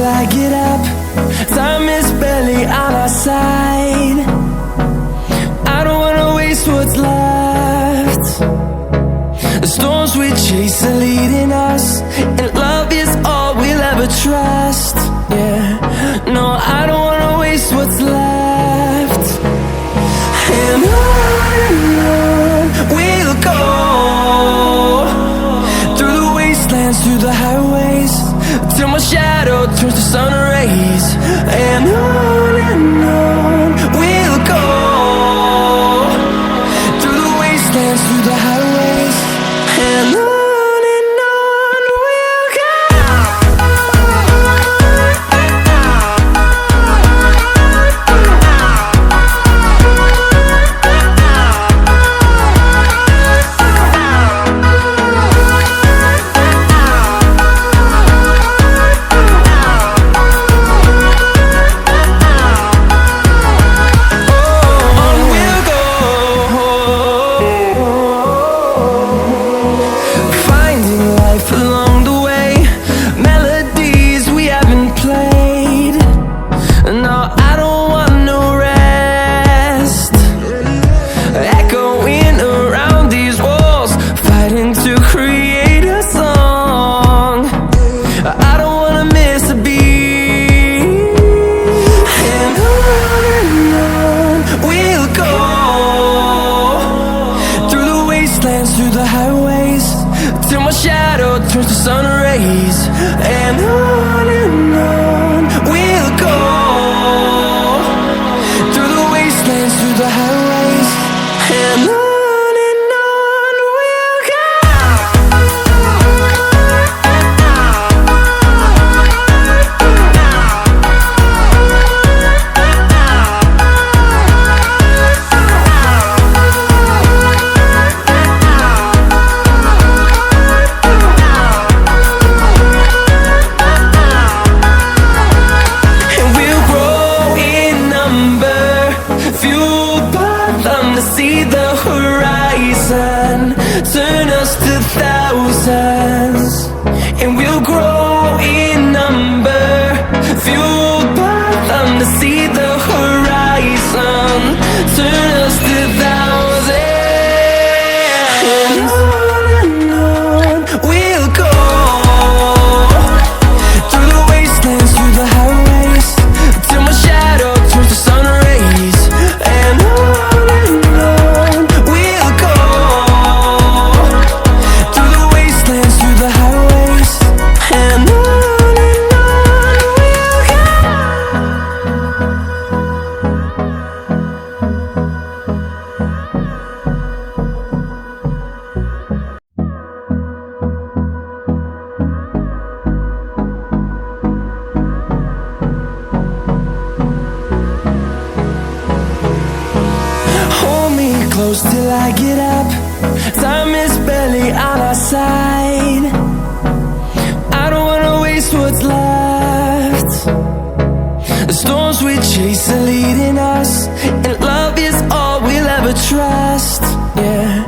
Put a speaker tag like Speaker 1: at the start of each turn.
Speaker 1: till I get up. Time is barely on our side. I don't wanna waste what's left. The storms we chase are leading us, and love is all we'll ever trust. Yeah, no, I don't wanna waste what's left. And on we'll go, through the wastelands, through the highways, till my shadow turns to sun rays. And on we'll go, through the wastelands, through the highways, and on we'll go. Through the highways, till my shadow turns to sun rays. And on we'll go, through the wastelands, through the highways, and on we'll go. See the horizon, turn us to thousands, and we'll grow in number, fueled by them. To see the horizon, turn us to thousands, and on we'll go, through the wastelands, through the highways, till my shadow turns to sun rays. And close till I get up. Time is barely on our side. I don't wanna waste what's left. The storms we chase are leading us, and love is all we'll ever trust. Yeah.